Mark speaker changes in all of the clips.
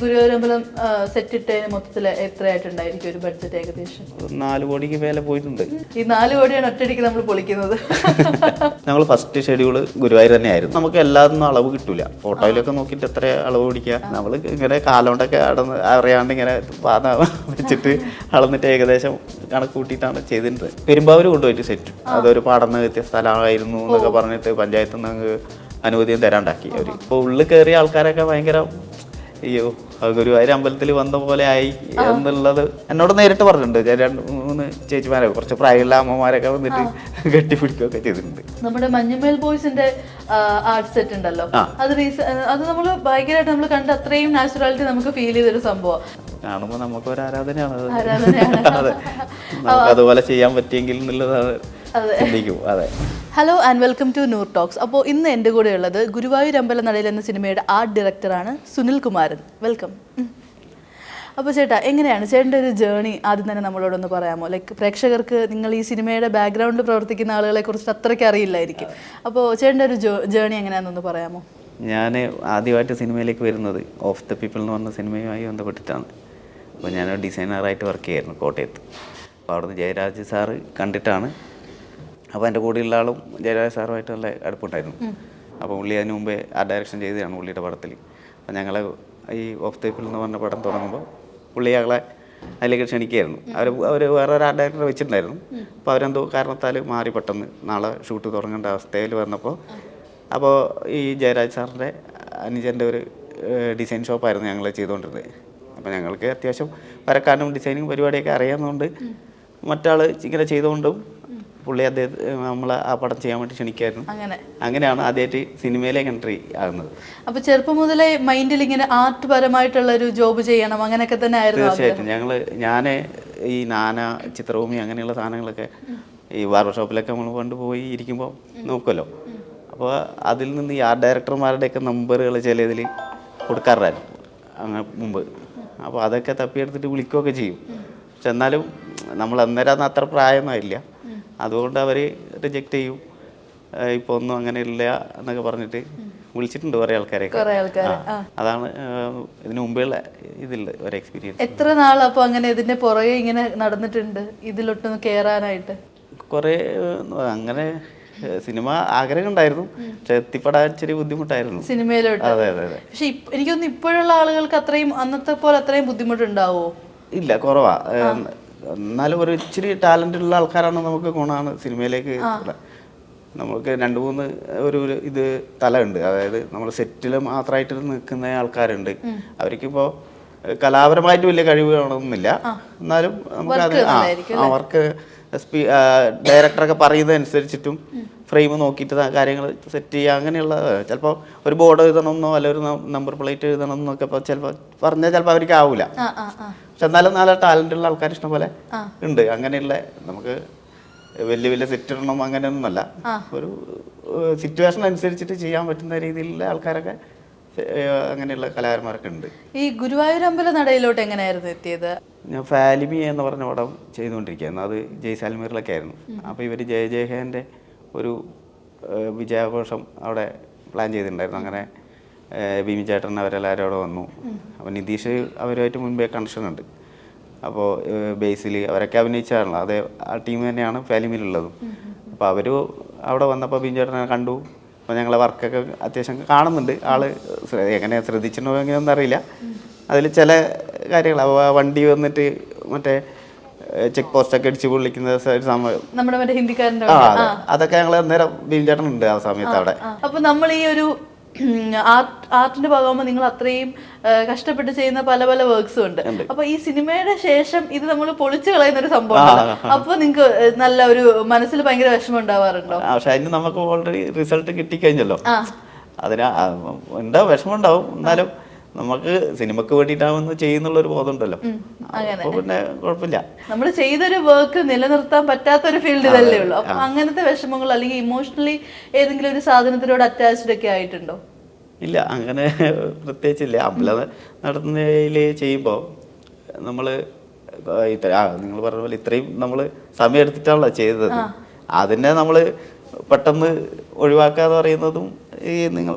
Speaker 1: ഗുരുവായൂരമ്പലം set ഇട്ടതിന് മൊത്തത്തിൽ എത്രയായിട്ടുണ്ടായിരിക്കും ഒരു ബഡ്ജറ്റ് ഏകദേശം?
Speaker 2: 4 കോടിക്ക് മേലെ പോയിട്ടുണ്ട്.
Speaker 1: ഈ 4 കോടിയാണ് ഒറ്റയടിക്ക് നമ്മൾ പൊളിക്കുന്നത്.
Speaker 2: ഞങ്ങൾ ഫസ്റ്റ് ഷെഡ്യൂള് ഗുരുവായൂർ തന്നെയായിരുന്നു. നമുക്ക് എല്ലാതൊന്നും അളവ് കിട്ടൂല. ഫോട്ടോയിലൊക്കെ നോക്കിയിട്ട് എത്ര അളവ് പിടിക്കുക, നമ്മൾ ഇങ്ങനെ കാലോണ്ടൊക്കെ അറിയാണ്ട് ഇങ്ങനെ വെച്ചിട്ട് അളന്നിട്ട് ഏകദേശം കണക്ക് കൂട്ടിയിട്ടാണ് ചെയ്തിട്ടുണ്ട്. പെരുമ്പാവൂർ കൊണ്ടുപോയിട്ട് സെറ്റ് അതൊരു പാടന്ന് വ്യത്യസ്ത സ്ഥലമായിരുന്നു എന്നൊക്കെ പറഞ്ഞിട്ട് പഞ്ചായത്തിൽ നിന്ന് അനുമതിയും തരാണ്ടാക്കി അവർ. ഇപ്പോൾ ഉള്ളിൽ കയറിയ ആൾക്കാരൊക്കെ ഭയങ്കര അയ്യോ ഗുരുവായൂർ അമ്പലത്തിൽ വന്ന പോലെ ആയി എന്നുള്ളത് എന്നോട് നേരിട്ട് പറഞ്ഞിട്ടുണ്ട്. 2-3 ചേച്ചിമാരൊക്കെ കുറച്ച് പ്രായമുള്ള അമ്മമാരൊക്കെ വന്നിട്ട് കെട്ടിപ്പിടിക്കുകയൊക്കെ ചെയ്തിട്ടുണ്ട്.
Speaker 1: നമ്മുടെ മഞ്ഞുമേൽ ബോയ്സിന്റെ ആർട്ട് സെറ്റ് ഉണ്ടല്ലോ, അത് നമ്മൾ ഭയങ്കരമായിട്ട് നമ്മൾ കണ്ട അത്രയും നാച്ചുറാലിറ്റി നമുക്ക് ഫീൽ ചെയ്തൊരു സംഭവം
Speaker 2: കാണുമ്പോൾ നമുക്കൊരു ആരാധനയാണ്. അതെ, നമുക്ക് അതുപോലെ ചെയ്യാൻ പറ്റിയെങ്കിൽ എന്നുള്ളതാണ്. അതെ.
Speaker 1: Hello and welcome to Noor talks. അപ്പോൾ ഇന്ന് എൻ്റെ കൂടെ ഉള്ളത് ഗുരുവായൂർ അമ്പല നടയിൽ എന്ന സിനിമയുടെ ആർട്ട് ഡയറക്ടറാണ് സുനിൽ കുമാരൻ. വെൽക്കം. അപ്പോൾ ചേട്ടാ, എങ്ങനെയാണ് ചേട്ടൻ്റെ ഒരു ജേണി ആദ്യം തന്നെ നമ്മളോടൊന്ന് പറയാമോ? ലൈക്ക് പ്രേക്ഷകർക്ക് നിങ്ങൾ ഈ സിനിമയുടെ ബാക്ക്ഗ്രൗണ്ടിൽ പ്രവർത്തിക്കുന്ന ആളുകളെ കുറിച്ച് അത്രയ്ക്ക് അറിയില്ലായിരിക്കും. അപ്പോൾ ചേട്ടൻ്റെ ഒരു ജേണി എങ്ങനെയാണെന്നൊന്ന് പറയാമോ?
Speaker 2: ഞാൻ ആദ്യമായിട്ട് സിനിമയിലേക്ക് വരുന്നത് ഓഫ് ദ പീപ്പിൾ എന്ന് പറഞ്ഞ സിനിമയുമായി ബന്ധപ്പെട്ടിട്ടാണ്. അപ്പോൾ ഞാനൊരു ഡിസൈനറായിട്ട് വർക്ക് ചെയ്യായിരുന്നു കോട്ടയത്ത്. അപ്പോൾ അവിടുന്ന് ജയരാജ് സാറ് കണ്ടിട്ടാണ്. അപ്പോൾ എൻ്റെ കൂടെയുള്ള ആളും ജയരാജ് സാറുമായിട്ട് നല്ല അടുപ്പുണ്ടായിരുന്നു. അപ്പോൾ പുള്ളി അതിന് മുമ്പേ ആ ഡയറക്ഷൻ ചെയ്തതാണ് പുള്ളിയുടെ പടത്തിൽ. അപ്പോൾ ഞങ്ങൾ ഈ ഓഫ് ദ പീപ്പിൾ എന്ന് പറഞ്ഞ പടം തുടങ്ങുമ്പോൾ പുള്ളി ഞങ്ങളെ അതിലേക്ക് ക്ഷണിക്കുകയായിരുന്നു. അവർ വേറെ ഒരു ആർട്ട് ഡയറക്ടറെ വെച്ചിട്ടുണ്ടായിരുന്നു. അപ്പോൾ അവരെന്തോ കാരണത്താൽ മാറി പെട്ടെന്ന് നാളെ ഷൂട്ട് തുടങ്ങേണ്ട അവസ്ഥയിൽ വന്നപ്പോൾ അപ്പോൾ ഈ ജയരാജ് സാറിൻ്റെ അനുജൻ്റെ ഒരു ഡിസൈൻ ഷോപ്പായിരുന്നു ഞങ്ങൾ ചെയ്തുകൊണ്ടിരുന്നത്. അപ്പോൾ ഞങ്ങൾക്ക് അത്യാവശ്യം വരക്കാനും ഡിസൈനിങ് പരിപാടിയൊക്കെ അറിയാവുന്നതുകൊണ്ട് മറ്റാൾ ഇങ്ങനെ ചെയ്തുകൊണ്ടും പുള്ളി നമ്മളെ ആ പടം ചെയ്യാൻ വേണ്ടി ക്ഷണിക്കായിരുന്നു. അങ്ങനെയാണ് ആദ്യമായിട്ട് സിനിമയിലേക്ക് എൻട്രി ആകുന്നത്.
Speaker 1: അപ്പോൾ ചെറുപ്പം മുതലേ മൈൻഡിൽ ഇങ്ങനെ ആർട്ട് പരമായിട്ടുള്ള ഒരു ജോബ് ചെയ്യണം അങ്ങനെയൊക്കെ തന്നെ ആയിരുന്നു?
Speaker 2: തീർച്ചയായിട്ടും. ഞാൻ ഈ നാന, ചിത്രഭൂമി അങ്ങനെയുള്ള സാധനങ്ങളൊക്കെ ഈ ബാർബർ ഷോപ്പിലൊക്കെ നമ്മൾ കൊണ്ടുപോയി ഇരിക്കുമ്പോൾ നോക്കുമല്ലോ. അപ്പോൾ അതിൽ നിന്ന് ഈ ആർട്ട് ഡയറക്ടർമാരുടെയൊക്കെ നമ്പറുകൾ ചിലതിൽ കൊടുക്കാറുണ്ടായിരുന്നു അങ്ങനെ മുമ്പ്. അപ്പോൾ അതൊക്കെ തപ്പിയെടുത്തിട്ട് വിളിക്കുകയൊക്കെ ചെയ്യും. പക്ഷെ എന്നാലും നമ്മൾ അന്നേരം അത്ര പ്രായമൊന്നുമില്ല, അതുകൊണ്ട് അവർ റിജക്റ്റ് ചെയ്യും. ഇപ്പോൾ ഒന്നും അങ്ങനെ ഇല്ല എന്നൊക്കെ പറഞ്ഞിട്ട് വിളിച്ചിട്ടുണ്ട് കുറേ ആൾക്കാരെയൊക്കെ. അതാണ് ഇതിന് മുമ്പേയുള്ള ഇതിലുള്ള ഒരു എക്സ്പീരിയൻസ്.
Speaker 1: എത്ര നാൾ അപ്പോൾ അങ്ങനെ ഇതിന്റെ പുറകെ ഇങ്ങനെ നടന്നിട്ടുണ്ട് ഇതിലൊട്ടൊന്ന് കയറാനായിട്ട്?
Speaker 2: കുറേ അങ്ങനെ സിനിമ ആഗ്രഹം ഉണ്ടായിരുന്നു, പക്ഷെ എത്തിപ്പെടാൻ ഇച്ചിരി ബുദ്ധിമുട്ടായിരുന്നു
Speaker 1: സിനിമയിലോട്ട്.
Speaker 2: അതെ അതെ അതെ.
Speaker 1: പക്ഷെ എനിക്കൊന്ന് ഇപ്പോഴുള്ള ആളുകൾക്ക് അത്രയും അന്നത്തെ പോലെ അത്രയും ബുദ്ധിമുട്ടുണ്ടാവോ?
Speaker 2: ഇല്ല, കുറവാ. എന്നാലും ഒരു ഇച്ചിരി ടാലൻ്റ് ഉള്ള ആൾക്കാരാണ് നമുക്ക് ഗുണമാണ് സിനിമയിലേക്ക്. നമുക്ക് 2-3 ഒരു ഇത് തലമുണ്ട്. അതായത് നമ്മൾ സെറ്റിൽ മാത്രമായിട്ട് നിൽക്കുന്ന ആൾക്കാരുണ്ട്. അവർക്കിപ്പോൾ കലാപരമായിട്ട് വലിയ കഴിവ് കാണുന്നില്ല, എന്നാലും നമുക്ക് അവർക്ക് ഡയറക്ടറൊക്കെ പറയുന്നതനുസരിച്ചിട്ടും ഫ്രെയിം നോക്കിയിട്ട് കാര്യങ്ങൾ സെറ്റ് ചെയ്യുക, അങ്ങനെയുള്ള. ചിലപ്പോൾ ഒരു ബോർഡ് എഴുതണമെന്നോ അല്ല ഒരു നമ്പർ പ്ലേറ്റ് എഴുതണമെന്നൊക്കെ ചിലപ്പോൾ പറഞ്ഞാൽ ചിലപ്പോൾ അവർക്ക് ആവില്ല. പക്ഷെ എന്നാലും നല്ല ടാലൻ്റ് ഉള്ള ആൾക്കാർ ഇഷ്ടം പോലെ ഉണ്ട്. അങ്ങനെയുള്ള നമുക്ക് വലിയ വലിയ സെറ്റ് ഇടണം അങ്ങനെയൊന്നുമല്ല, ഒരു സിറ്റുവേഷൻ അനുസരിച്ചിട്ട് ചെയ്യാൻ പറ്റുന്ന രീതിയിലുള്ള ആൾക്കാരൊക്കെ അങ്ങനെയുള്ള കലാകാരന്മാരൊക്കെ ഉണ്ട്.
Speaker 1: ഈ ഗുരുവായൂർ അമ്പല നടയിലോട്ട് എങ്ങനെയായിരുന്നു എത്തിയത്?
Speaker 2: ഞാൻ ഫാലിമി എന്ന് പറഞ്ഞ പടം ചെയ്തുകൊണ്ടിരിക്കുകയായിരുന്നു. അത് ജയ്സാൽമീറിലൊക്കെ ആയിരുന്നു. അപ്പോൾ ഇവർ ജയജയഹേൻ്റെ ഒരു വിജയാഘോഷം അവിടെ പ്ലാൻ ചെയ്തിട്ടുണ്ടായിരുന്നു. അങ്ങനെ ബിമി ചേട്ടൻ അവരെല്ലാവരും അവിടെ വന്നു. അപ്പോൾ നിതീഷ് അവരുമായിട്ട് മുൻപേ കണക്ഷൻ ഉണ്ട്. അപ്പോൾ ബേസിൽ അവരൊക്കെ അഭിനയിച്ചാണല്ലോ, അതേ ആ ടീം തന്നെയാണ് ഫാലിമിയിലുള്ളതും. അപ്പോൾ അവർ അവിടെ വന്നപ്പോൾ ബിമി ചേട്ടനെ കണ്ടു. അപ്പോൾ ഞങ്ങളെ വർക്കൊക്കെ അത്യാവശ്യം കാണുന്നുണ്ട്. ആൾ എങ്ങനെ ശ്രദ്ധിച്ചിട്ടുണ്ടോ എങ്ങനെയൊന്നും അറിയില്ല. അതിൽ ചില കാര്യങ്ങൾ വണ്ടി വന്നിട്ട് മറ്റേ ചെക്ക് പോസ്റ്റൊക്കെ അടിച്ച് പൊള്ളിക്കുന്ന സമയം അതൊക്കെ ഞങ്ങൾ അന്നേരം ബിംചേട്ടനുണ്ട് ആ സമയത്ത് അവിടെ.
Speaker 1: അപ്പൊ നമ്മൾ ഈ ഒരു ആർട്ടിന്റെ ഭാഗമാകുമ്പോൾ നിങ്ങൾ അത്രയും കഷ്ടപ്പെട്ട് ചെയ്യുന്ന പല പല വർക്ക്സും ഉണ്ട്. അപ്പൊ ഈ സിനിമയുടെ ശേഷം ഇത് നമ്മൾ പൊളിച്ചു കളയുന്ന ഒരു സംഭവമാണ്. അപ്പൊ നിങ്ങൾക്ക് നല്ല ഒരു മനസ്സിൽ ഭയങ്കര വിഷമം ഉണ്ടാവാറുണ്ടോ?
Speaker 2: പക്ഷെ അതിന് നമുക്ക് ഓൾറെഡി റിസൾട്ട് കിട്ടിക്കഴിഞ്ഞല്ലോ, അതിന് ഉണ്ടാവും, വിഷമം ഉണ്ടാവും. എന്നാലും നമുക്ക് സിനിമക്ക് വേണ്ടിയിട്ടാവുന്ന ചെയ്യുന്നുള്ളൊരു ബോധം ഉണ്ടല്ലോ, അപ്പൊ പിന്നെ കുഴപ്പമില്ല.
Speaker 1: നമ്മൾ ചെയ്തൊരു വർക്ക് നിലനിർത്താൻ പറ്റാത്തൊരു ഫീൽഡ് ഇതല്ലേ ഉള്ളൂ. അപ്പൊ അങ്ങനത്തെ വിഷമങ്ങൾ അല്ലെങ്കിൽ ഇമോഷണലി ഏതെങ്കിലും ഒരു സാധനത്തിനോട് അറ്റാച്ച്ഡ് ഒക്കെ ആയിട്ടുണ്ടോ?
Speaker 2: ഇല്ല, അങ്ങനെ പ്രത്യേകിച്ചില്ല. അമ്പലം നടത്തുന്നതിൽ ചെയ്യുമ്പോൾ നമ്മൾ നിങ്ങൾ പറഞ്ഞ പോലെ ഇത്രയും നമ്മൾ സമയം എടുത്തിട്ടാണല്ലോ ചെയ്തത്. അതിനെ നമ്മൾ പെട്ടെന്ന് ഒഴിവാക്കാന്ന് പറയുന്നതും ഈ നിങ്ങൾ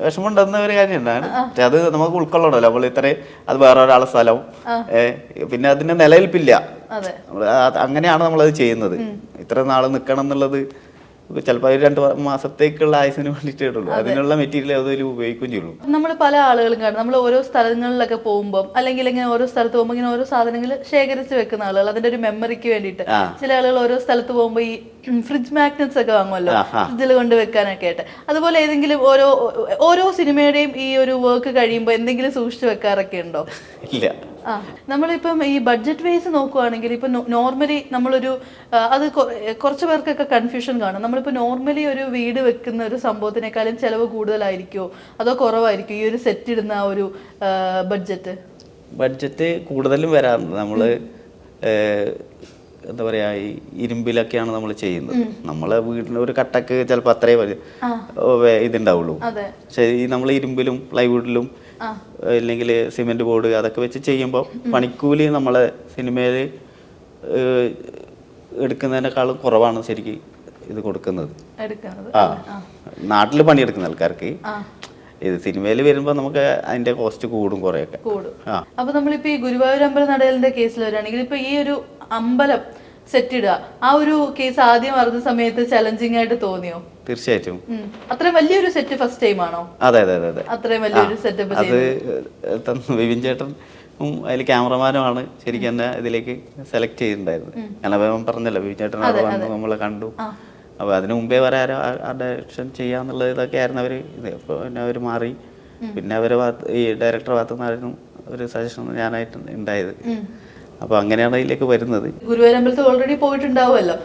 Speaker 2: വിഷമമുണ്ടെന്ന ഒരു കാര്യം തന്നെയാണ്. പക്ഷെ അത് നമുക്ക് ഉൾക്കൊള്ളണമല്ലോ. നമ്മൾ ഇത്രയും അത് വേറെ ഒരാളെ സ്ഥലം, പിന്നെ അതിന്റെ നിലനിൽപ്പില്ല. അങ്ങനെയാണ് നമ്മളത് ചെയ്യുന്നത്. ഇത്ര നാൾ നിൽക്കണം എന്നുള്ളത് ചിലപ്പോൾ 2 മാസത്തേക്കുള്ള ആയുസിന് വേണ്ടിയിട്ടേ ഉള്ളൂ. അതിനുള്ള മെറ്റീരിയൽ അതിൽ ഉപയോഗിക്കുകയും ചെയ്യുള്ളൂ.
Speaker 1: നമ്മൾ പല ആളുകളും കാണും, നമ്മൾ ഓരോ സ്ഥലങ്ങളിലൊക്കെ പോകുമ്പോൾ അല്ലെങ്കിൽ ഇങ്ങനെ ഓരോ സ്ഥലത്ത് പോകുമ്പോൾ ഇങ്ങനെ ഓരോ സാധനങ്ങൾ ശേഖരിച്ച് വെക്കുന്ന ആളുകൾ, അതിന്റെ ഒരു മെമ്മറിക്ക് വേണ്ടിയിട്ട്. ചില ആളുകൾ ഓരോ സ്ഥലത്ത് പോകുമ്പോൾ ഈ ഫ്രിഡ്ജ് മാഗ്നറ്റ്സ് ഒക്കെ വാങ്ങുമല്ലോ, ഫ്രിഡ്ജിൽ കൊണ്ട് വെക്കാനൊക്കെ ആയിട്ട്. അതുപോലെ ഏതെങ്കിലും ഓരോ സിനിമയുടെയും ഈ ഒരു വർക്ക് കഴിയുമ്പോൾ എന്തെങ്കിലും സൂക്ഷിച്ചു വെക്കാറൊക്കെ ഉണ്ടോ?
Speaker 2: ഇല്ല.
Speaker 1: നമ്മളിപ്പം ഈ ബഡ്ജറ്റ് വൈസ് നോക്കുവാണെങ്കിൽ ഇപ്പൊ നോർമലി നമ്മളൊരു അത് കുറച്ച് പേർക്കൊക്കെ കൺഫ്യൂഷൻ കാണും. നമ്മളിപ്പോ നോർമലി ഒരു വീട് വെക്കുന്ന ഒരു സംഭവത്തിനേക്കാളും ചെലവ് കൂടുതലായിരിക്കുമോ അതോ കുറവായിരിക്കും ഈ ഒരു സെറ്റ് ഇടുന്ന ആ ഒരു
Speaker 2: ബഡ്ജറ്റ് കൂടുതലും വരാറുണ്ട്. നമ്മള് എന്താ പറയാ, ഈ ഇരുമ്പിലൊക്കെയാണ് നമ്മൾ ചെയ്യുന്നത്. നമ്മളെ വീടിന് ഒരു കട്ടക്ക് ചിലപ്പോൾ അത്രേ ഇതുണ്ടാവുള്ളൂ. പക്ഷേ ഈ നമ്മൾ ഇരുമ്പിലും പ്ലൈവുഡിലും അല്ലെങ്കിൽ സിമെന്റ് ബോർഡ് അതൊക്കെ വെച്ച് ചെയ്യുമ്പോൾ പണിക്കൂലി നമ്മളെ സിനിമയിൽ എടുക്കുന്നതിനേക്കാളും കുറവാണ് ശരിക്കും ഇത് കൊടുക്കുന്നത്. നാട്ടിൽ പണിയെടുക്കുന്ന ആൾക്കാർക്ക് ഇത് സിനിമയിൽ വരുമ്പോൾ നമുക്ക് അതിന്റെ കോസ്റ്റ് കൂടും കുറെയൊക്കെ.
Speaker 1: അപ്പൊ നമ്മളിപ്പോ ഈ ഗുരുവായൂർ അമ്പല നടയിലിന്റെ കേസിൽ വരികയാണെങ്കിൽ ഇപ്പൊ ഈ ഒരു അമ്പലം സെറ്റ് ഇടുക, ആ ഒരു കേസ് ആദ്യം അറിഞ്ഞ സമയത്ത് ചലഞ്ചിങ് ആയിട്ട് തോന്നിയോ?
Speaker 2: തീർച്ചയായിട്ടും.
Speaker 1: അത്രയും വലിയൊരു സെറ്റ് ഫസ്റ്റ് ടൈം ആണോ?
Speaker 2: അതെ അതെ അതെ.
Speaker 1: അത്രയും വലിയൊരു സെറ്റപ്പ്
Speaker 2: അത് വിപിൻ ചേട്ടൻ അതിൽ ക്യാമറമാനുമാണ് ശരിക്കും എന്നെ ഇതിലേക്ക് സെലക്ട് ചെയ്തിട്ടുണ്ടായിരുന്നത്. ഞാൻ പറഞ്ഞല്ലോ, വിപിൻ ചേട്ടൻ അവിടെ വന്നു, നമ്മളെ കണ്ടു. അപ്പോൾ അതിനു മുമ്പേ വരെ ആ ഡയറക്ഷൻ ചെയ്യാന്നുള്ളത് ഇതൊക്കെ ആയിരുന്നു അവർ. അപ്പോൾ പിന്നെ അവർ മാറി. പിന്നെ അവരെ ഈ ഡയറക്ടർ ഭാഗത്തു നിന്നായിരുന്നു ഒരു സജഷൻ ഞാനായിട്ട് ഉണ്ടായത്. അപ്പൊ അങ്ങനെയാണ് ഇതിലേക്ക് വരുന്നത്.
Speaker 1: ഗുരുവായൂർ അമ്പലത്തിൽ ഓൾറെഡി പോയിട്ടുണ്ടാവുമല്ലോ,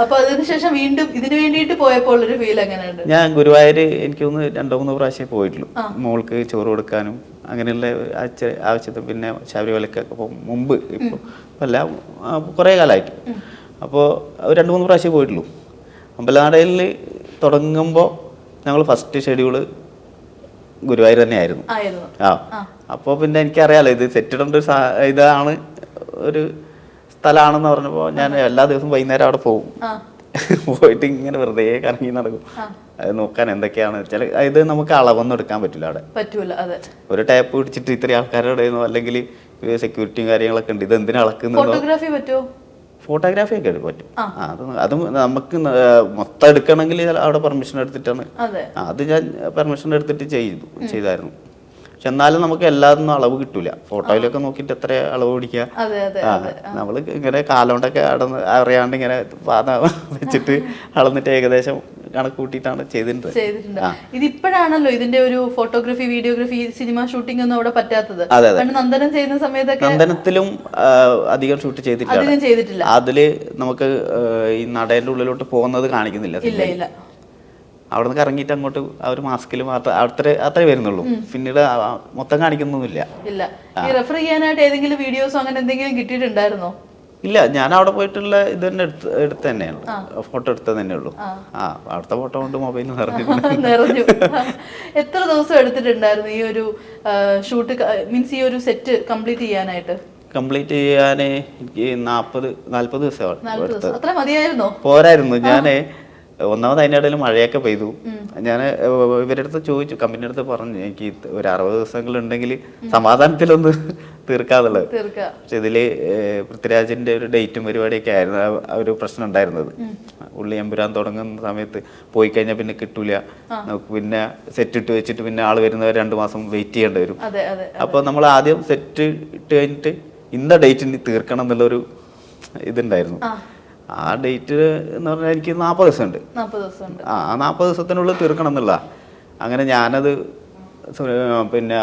Speaker 1: അപ്പൊ അതിനുശേഷം വീണ്ടും ഇതിനു വേണ്ടിയിട്ട് പോയപ്പോൾ ഒരു ഫീൽ എങ്ങനെയുണ്ട്?
Speaker 2: ഞാൻ ഗുരുവായൂര് എനിക്ക് 2-3 പ്രാവശ്യം പോയിട്ടുള്ളൂ. മോൾക്ക് ചോറ് കൊടുക്കാനും അങ്ങനെയുള്ള ആവശ്യത്തിന്, പിന്നെ ശബരിമലക്കൊക്കെ മുമ്പ്, ഇപ്പൊ അല്ല കുറേ കാലമായിട്ട്. അപ്പോൾ 2-3 പ്രാവശ്യം പോയിട്ടുള്ളൂ. അമ്പലനടയിൽ തുടങ്ങുമ്പോൾ ഞങ്ങൾ ഫസ്റ്റ് ഷെഡ്യൂള് ഗുരുവായൂർ തന്നെയായിരുന്നു. അപ്പോൾ പിന്നെ എനിക്കറിയാലോ ഇത് സെറ്റ് ഇടേണ്ട ഒരു ഇതാണ്, ഒരു സ്ഥലമാണെന്ന് പറഞ്ഞപ്പോൾ ഞാൻ എല്ലാ ദിവസവും വൈകുന്നേരം അവിടെ പോകും. പോയിട്ട് ഇങ്ങനെ വെറുതെ കറങ്ങി നടക്കും, അത് നോക്കാൻ എന്തൊക്കെയാണ് ചില ഇത് നമുക്ക് അളവൊന്നും എടുക്കാൻ പറ്റില്ല അവിടെ. ഒരു ടാപ്പ് പിടിച്ചിട്ട് ഇത്രയും ആൾക്കാരുടെ അല്ലെങ്കിൽ സെക്യൂരിറ്റിയും കാര്യങ്ങളൊക്കെ ഉണ്ട്, ഇത് എന്തിനാ അളക്കുന്നത്? ഫോട്ടോഗ്രാഫി ഒക്കെ പറ്റും. അത് നമുക്ക് മൊത്തം എടുക്കണമെങ്കിൽ അവിടെ പെർമിഷൻ എടുത്തിട്ടാണ്. അത് ഞാൻ പെർമിഷൻ എടുത്തിട്ട് ചെയ്തായിരുന്നു. പക്ഷെ എന്നാലും നമുക്ക് എല്ലാതൊന്നും അളവ് കിട്ടൂല. ഫോട്ടോയിലൊക്കെ നോക്കിയിട്ട് എത്ര അളവ് പിടിക്കുക. നമ്മള് ഇങ്ങനെ കാലോണ്ടൊക്കെ അറിയാണ്ട് ഇങ്ങനെ പാത വെച്ചിട്ട് അളന്നിട്ട് ഏകദേശം കണക്ക് കൂട്ടിയിട്ടാണ് ചെയ്തിട്ടുണ്ട്.
Speaker 1: ഇതിപ്പോഴാണല്ലോ ഇതിന്റെ ഒരു ഫോട്ടോഗ്രാഫി, വീഡിയോഗ്രാഫി, സിനിമ ഷൂട്ടിംഗ് ഒന്നും അവിടെ പറ്റാത്തത്. നന്ദനം ചെയ്യുന്ന സമയത്തൊക്കെ
Speaker 2: നന്ദനത്തിലും അധികം ഷൂട്ട് ചെയ്തിട്ടില്ല. അതില് നമുക്ക് ഈ നടേന്റെ ഉള്ളിലോട്ട് പോകുന്നത് കാണിക്കുന്നില്ല. അവിടെ നിന്ന് ഇറങ്ങിയിട്ട് അങ്ങോട്ട് ആ ഒരു മാസ്കിൽ മാത്രം അത്രേ വരുന്നുള്ളൂ. പിന്നീട് മൊത്തം കാണിക്കുന്നൊന്നുമില്ല.
Speaker 1: റെഫർ ചെയ്യാനായിട്ട് ഏതെങ്കിലും വീഡിയോസോ അങ്ങനെ എന്തെങ്കിലും കിട്ടിയിട്ടുണ്ടായിരുന്നോ?
Speaker 2: ഇല്ല, ഞാൻ അവിടെ പോയിട്ടുള്ള ഇത് തന്നെ എടുത്ത് തന്നെയാണ്, ഫോട്ടോ എടുത്തത് തന്നെ ഉള്ളൂ. അവിടുത്തെ ഫോട്ടോ കൊണ്ട് മൊബൈൽ
Speaker 1: നിറഞ്ഞു. എത്ര ദിവസം എടുത്തിട്ടുണ്ടായിരുന്നു ഈ ഒരു ഷൂട്ട്, മീൻസ് ഈ ഒരു സെറ്റ് കംപ്ലീറ്റ് ചെയ്യാനായിട്ട്?
Speaker 2: കംപ്ലീറ്റ് ചെയ്യാൻ എനിക്ക് 40 ദിവസം.
Speaker 1: അത്ര മതിയായിരുന്നോ?
Speaker 2: പോരായിരുന്നു. ഞാന് ഒന്നാമത് അതിൻ്റെ ഇടയിൽ മഴയൊക്കെ പെയ്തു. ഞാൻ ഇവരുടെ അടുത്ത് ചോദിച്ചു, കമ്പനിയുടെ അടുത്ത് പറഞ്ഞു എനിക്ക് ഒരു 60 ദിവസങ്ങളുണ്ടെങ്കിൽ സമാധാനത്തിലൊന്ന് തീർക്കാന്നുള്ളത്. പക്ഷെ ഇതില് പൃഥ്വിരാജിന്റെ ഒരു ഡേറ്റും പരിപാടിയൊക്കെ ആയിരുന്നു ഒരു പ്രശ്നം ഉണ്ടായിരുന്നത്. ഉള്ളി എമ്പുരാൻ തുടങ്ങുന്ന സമയത്ത് പോയി കഴിഞ്ഞാൽ പിന്നെ കിട്ടൂല, നമുക്ക് പിന്നെ സെറ്റ് ഇട്ട് വെച്ചിട്ട് പിന്നെ ആള് വരുന്നവർ 2 മാസം വെയിറ്റ് ചെയ്യേണ്ടി വരും. അപ്പൊ നമ്മൾ ആദ്യം സെറ്റ് ഇട്ട് കഴിഞ്ഞിട്ട് ഇന്ന ഡേറ്റിന് തീർക്കണം എന്നുള്ളൊരു ഇതുണ്ടായിരുന്നു. ആ ഡേറ്റ് എന്ന് പറഞ്ഞാൽ എനിക്ക് 40 ദിവസമുണ്ട്. ആ 40 ദിവസത്തിനുള്ളിൽ തീർക്കണം എന്നുള്ള. അങ്ങനെ ഞാനത് പിന്നെ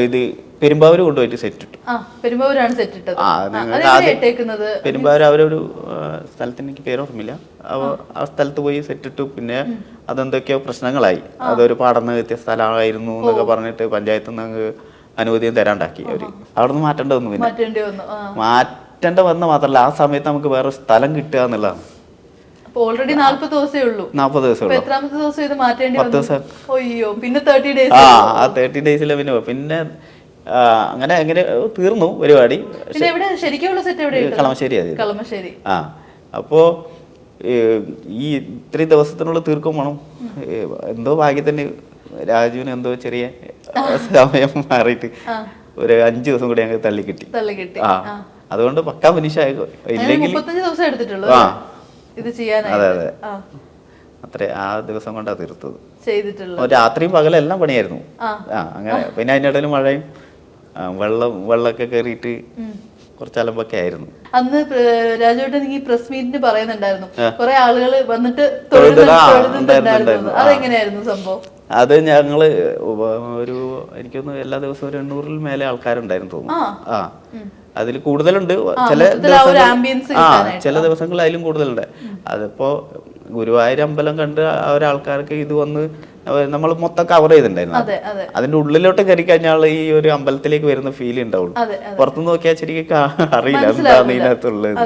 Speaker 2: ഇത് പെരുമ്പാവൂര് കൊണ്ടുപോയിട്ട് സെറ്റ് ഇട്ടു. പെരുമ്പാവൂർ അവരൊരു സ്ഥലത്തിന് എനിക്ക് പേര് ഓർമ്മയില്ല. ആ സ്ഥലത്ത് പോയി സെറ്റ് ഇട്ടു. പിന്നെ അതെന്തൊക്കെയോ പ്രശ്നങ്ങളായി. അതൊരു പാടന്ന് എത്തിയ സ്ഥലമായിരുന്നു എന്നൊക്കെ പറഞ്ഞിട്ട് പഞ്ചായത്തിൽ നിന്ന് അനുമതിയും തരാണ്ടാക്കി അവര്. അവിടെ നിന്ന് മാറ്റേണ്ടി വന്നു. മാറ്റേണ്ട വന്ന മാത്രല്ല, ആ സമയത്ത് നമുക്ക് വേറെ സ്ഥലം കിട്ടുക എന്നുള്ളതാണ്.
Speaker 1: 40 ദിവസമേ ഉള്ളൂ.
Speaker 2: 40 ദിവസം.
Speaker 1: 10 ദിവസം. പിന്നെ
Speaker 2: 30 ഡേയ്സിലെ പിന്നെ അങ്ങനെ തീർന്നു പരിപാടി.
Speaker 1: കളമശ്ശേരി.
Speaker 2: അപ്പോ ഈ ഇത്രയും ദിവസത്തിനുള്ളിൽ തീർക്കും വേണം. എന്തോ ഭാഗ്യത്തിന് രാജുവിന് എന്തോ ചെറിയ സമയം മാറിയിട്ട് ഒരു 5 ദിവസം കൂടി ഞങ്ങൾക്ക് തള്ളി കിട്ടി. അതുകൊണ്ട് പക്കാ ഫിനിഷായി. ഇല്ലെങ്കിൽ
Speaker 1: 35 ദിവസം എടുത്തിട്ടുള്ളൂ ഇത് ചെയ്യാനായി.
Speaker 2: അതെ അതെ, അത്ര ആ ദിവസം കൊണ്ടാ തീർത്തത്.
Speaker 1: ചെയ്തിട്ടുള്ളത്
Speaker 2: രാത്രിയും പകലെല്ലാം പണിയായിരുന്നു. അങ്ങനെ പിന്നെ അതിനിടയിൽ മഴയും വെള്ളമൊക്കെ കയറിയിട്ട് കുറച്ച് അലമ്പൊക്കെ ആയിരുന്നു.
Speaker 1: അന്ന് രാജുവേട്ടൻ ഈ പ്രസ് മീറ്റിന് പറയുന്നുണ്ടായിരുന്നു കുറെ ആളുകൾ വന്നിട്ട് തൊഴുതുണ്ടായിരുന്നു. അതെങ്ങനെയായിരുന്നു സംഭവം?
Speaker 2: അത് ഞങ്ങള് ഒരു എനിക്കൊന്ന് എല്ലാ ദിവസവും ഒരു 800-ൽ മേലെ ആൾക്കാരുണ്ടായിരുന്നു തോന്നുന്നു. അതിൽ കൂടുതലുണ്ട് ചില ചില ദിവസങ്ങളിൽ അതിലും കൂടുതലുണ്ട്. അതിപ്പോ ഗുരുവായൂർ അമ്പലം കണ്ട് ഒരാൾക്കാർക്ക് ഇത് വന്ന് നമ്മൾ മൊത്തം കവർ ചെയ്തിട്ടുണ്ടായിരുന്നു. അതിന്റെ ഉള്ളിലോട്ട് കയറി കഴിഞ്ഞാൽ ഈ ഒരു അമ്പലത്തിലേക്ക് വരുന്ന ഫീൽ ഉണ്ടാവുള്ളൂ. പുറത്തുനിന്ന് നോക്കിയാൽ ശരിക്കും അറിയില്ല എന്താണ് ഇതിനകത്തുള്ളത്.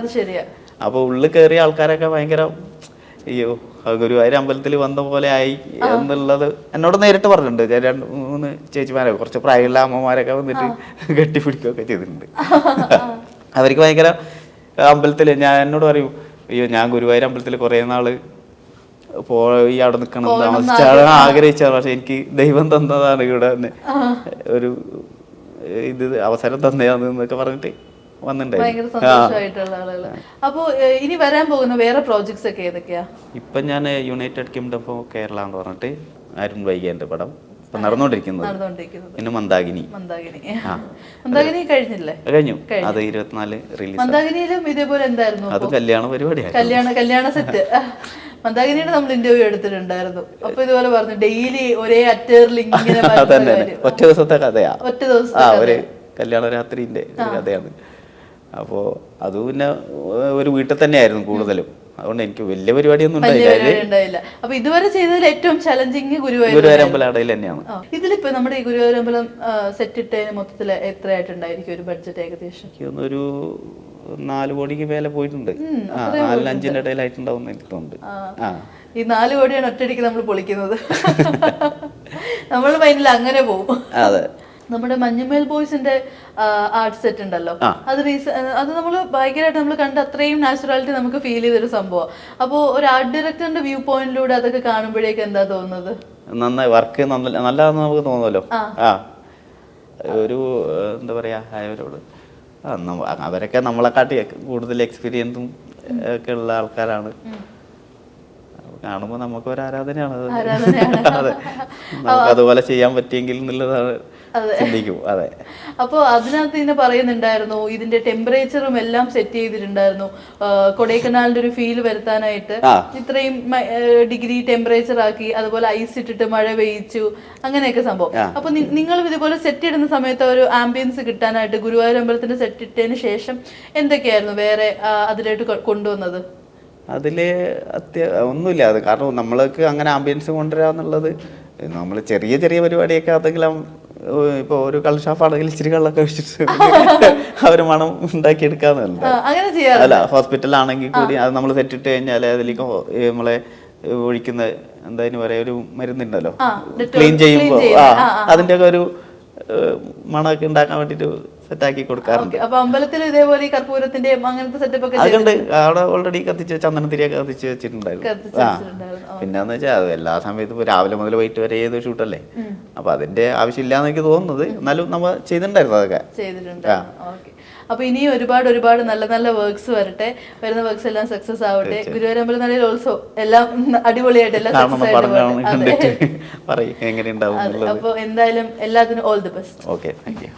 Speaker 2: അപ്പൊ ഉള്ളിൽ കയറിയ ആൾക്കാരൊക്കെ ഭയങ്കര അയ്യോ ഗുരുവായൂർ അമ്പലത്തിൽ വന്ന പോലെ ആയി എന്നുള്ളത് എന്നോട് നേരിട്ട് പറഞ്ഞിട്ടുണ്ട്. 2-3 ചേച്ചിമാരൊക്കെ കുറച്ച് പ്രായമുള്ള അമ്മമാരൊക്കെ വന്നിട്ട് കെട്ടിപ്പിടിക്കുകയൊക്കെ ചെയ്തിട്ടുണ്ട്. അവർക്ക് ഭയങ്കര അമ്പലത്തിൽ എന്നോട് പറയും അയ്യോ ഞാൻ ഗുരുവായൂർ അമ്പലത്തിൽ കുറേ നാള് പോയി അവിടെ നിൽക്കണം താമസിച്ചാണ് ആഗ്രഹിച്ചത്. പക്ഷെ എനിക്ക് ദൈവം തന്നതാണ് ഇവിടെ ഒരു ഇത് അവസരം തന്നെയാന്നൊക്കെ പറഞ്ഞിട്ട്
Speaker 1: അപ്പൊ ഇനി വരാൻ പോകുന്ന വേറെ പ്രോജക്ട്സ് ഒക്കെ ഏതൊക്കെയാ?
Speaker 2: ഇപ്പൊ ഞാൻ യുണൈറ്റഡ് കിങ്ഡം ഓഫ് കേരള എന്ന് പറഞ്ഞിട്ട് അരുൺ വൈകിന്റെ പടം ഇപ്പൊ നടന്നുകൊണ്ടിരിക്കുന്നത്. പിന്നെ മന്ദാകിനി
Speaker 1: കഴിഞ്ഞില്ലേ?
Speaker 2: കഴിഞ്ഞു. അത് 24 റിലീസ്.
Speaker 1: മന്ദാകിനിയിലും ഇതേപോലെ എന്തായിരുന്നു?
Speaker 2: അത് കല്യാണ പരിപാടിയാണ്.
Speaker 1: കല്യാണ സെറ്റ്. മന്ദാകിനിയുടെ നമ്മൾ ഇന്റർവ്യൂ എടുത്തിട്ടുണ്ടായിരുന്നു. അപ്പൊ ഇതുപോലെ പറഞ്ഞു ഡെയിലി ഒരേ അറ്റേറിൽ ഇങ്ങനെ
Speaker 2: ഒറ്റ ദിവസത്തെ കഥയാ.
Speaker 1: ഒറ്റ ദിവസം
Speaker 2: ഒരു കല്യാണ രാത്രിന്റെ കഥയാണ്. അപ്പോൾ അത് പിന്നെ ഒരു വീട്ടിൽ തന്നെയായിരുന്നു കൂടുതലും. അതുകൊണ്ട് എനിക്ക് വലിയ പരിപാടിയൊന്നും
Speaker 1: ഉണ്ടായില്ല. അപ്പൊ ഇതുവരെ ചെയ്തതിൽ ഏറ്റവും ചലഞ്ചിങ്
Speaker 2: ഗുരുവായൂർ അമ്പലം തന്നെയാണ്.
Speaker 1: ഇതിലിപ്പോ നമ്മുടെ ഈ ഗുരുവായൂർ അമ്പലം സെറ്റ് ഇട്ടതിന് മൊത്തത്തിൽ എത്രയായിട്ടുണ്ടായിരിക്കും ഒരു ബഡ്ജറ്റ് ഏകദേശം?
Speaker 2: ഒരു 4 കോടിക്ക് മേലെ പോയിട്ടുണ്ട്. 4-5 ഇടയിലായിട്ടുണ്ടാവും എനിക്ക് തോന്നുന്നുണ്ട്.
Speaker 1: ഈ 4 കോടിയാണ് ഒറ്റയടിക്ക് നമ്മൾ പൊളിക്കുന്നത്. നമ്മൾ മൈൻഡിൽ അങ്ങനെ പോകും.
Speaker 2: അതെ.
Speaker 1: നമ്മുടെ മഞ്ഞുമേൽ ബോയ്സിന്റെ ആർട്ട് സെറ്റ് ഉണ്ടല്ലോ, അത് നമ്മൾ ഭയങ്കരമായിട്ട് നമ്മൾ കണ്ട അത്രയും നാച്ചുറാലിറ്റി നമുക്ക് ഫീൽ ചെയ്തൊരു സംഭവം. അപ്പോൾ ഒരു ആർട്ട് ഡയറക്ടറിന്റെ വ്യൂ പോയിന്റിലൂടെ അതൊക്കെ കാണുമ്പോഴേക്ക് എന്താ തോന്നുന്നത്?
Speaker 2: നന്നായി വർക്ക് നല്ലതാണെന്ന് നമുക്ക് തോന്നുമല്ലോ. ഒരു എന്താ പറയാ അവരോട് അവരൊക്കെ നമ്മളെക്കാട്ടി കൂടുതൽ എക്സ്പീരിയൻസും ഒക്കെ ഉള്ള ആൾക്കാരാണ്. കാണുമ്പോൾ നമുക്ക് ഒരു ആരാധനയാണ്. അതെ, നമുക്ക് അതുപോലെ ചെയ്യാൻ പറ്റിയെങ്കിൽ എന്നുള്ളതാണ് ചിന്തിക്കും. അതെ.
Speaker 1: അപ്പോൾ അതിനകത്ത് ഇങ്ങനെ പറയുന്നുണ്ടായിരുന്നു ഇതിന്റെ ടെമ്പറേച്ചറും എല്ലാം സെറ്റ് ചെയ്തിട്ടുണ്ടായിരുന്നു. കൊടൈക്കനാലിന്റെ ഒരു ഫീൽ വരുത്താനായിട്ട് ഇത്രയും ഡിഗ്രി ടെമ്പറേച്ചർ ആക്കി, അതുപോലെ ഐസ് ഇട്ടിട്ട് മഴ പെയ്യിച്ചു, അങ്ങനെയൊക്കെ സംഭവം. അപ്പൊ നിങ്ങളും ഇതുപോലെ സെറ്റ് ഇടുന്ന സമയത്ത് ഒരു ആംബിയൻസ് കിട്ടാനായിട്ട് ഗുരുവായൂർ അമ്പലത്തിന്റെ സെറ്റ് ഇട്ടതിന് ശേഷം എന്തൊക്കെയായിരുന്നു വേറെ അതിലായിട്ട് കൊണ്ടുവന്നത്?
Speaker 2: അതില് ഒന്നുമില്ല. അത് കാരണം നമ്മൾക്ക് അങ്ങനെ ആംബിയൻസ് കൊണ്ടുവരാന്നുള്ളത് നമ്മൾ ചെറിയ ചെറിയ പരിപാടിയൊക്കെ അതെങ്കിലും ഇപ്പൊ ഒരു കള്ളുഷാപ്പാണെങ്കിൽ ഇച്ചിരി കള്ളൊക്കെ വെച്ചിട്ട് അവര് മണം ഉണ്ടാക്കിയെടുക്കാന്നല്ല. അല്ല, ഹോസ്പിറ്റലാണെങ്കിൽ കൂടി അത് നമ്മൾ സെറ്റിട്ട് കഴിഞ്ഞാൽ അതിലേക്ക് നമ്മളെ ഒഴിക്കുന്ന എന്തായാലും പറയാ ഒരു മരുന്നുണ്ടല്ലോ ക്ലീൻ ചെയ്യുമ്പോ അതിന്റെ ഒക്കെ ഒരു മണമൊക്കെ ഉണ്ടാക്കാൻ വേണ്ടിട്ട് സെറ്റാക്കി കൊടുക്കാറുണ്ട്.
Speaker 1: അപ്പൊ അമ്പലത്തിൽ ഇതേപോലെ ഈ കർപ്പൂരത്തിന്റെ അങ്ങനത്തെ സെറ്റപ്പ് ഒക്കെ
Speaker 2: അതുകൊണ്ട് അവിടെ ഓൾറെഡി കത്തിച്ച് ചന്ദനത്തിരിയൊക്കെ കത്തിച്ച് വെച്ചിട്ടുണ്ടായിരുന്നു. പിന്നെന്ന് വെച്ചാൽ എല്ലാ സമയത്തും രാവിലെ മുതൽ വൈകിട്ട് വരെ ഏത് ഷൂട്ടല്ലേ, അപ്പൊ അതിന്റെ ആവശ്യമില്ലാന്ന് എനിക്ക് തോന്നുന്നത്. എന്നാലും നമ്മൾ ചെയ്തിട്ടുണ്ടായിരുന്നു അതൊക്കെ.
Speaker 1: അപ്പൊ ഇനിയും ഒരുപാട് നല്ല നല്ല വർക്ക്സ് വരട്ടെ. വരുന്ന വർക്ക്സ് എല്ലാം സക്സസ് ആവട്ടെ. ഗുരുവായൂർ അമ്പലം നടയിൽ ഓൾസോ എല്ലാം അടിപൊളിയായിട്ട് എല്ലാം
Speaker 2: പറയും എങ്ങനെയുണ്ടാവും.
Speaker 1: അപ്പൊ എന്തായാലും എല്ലാത്തിനും all the best.
Speaker 2: Okay, thank you.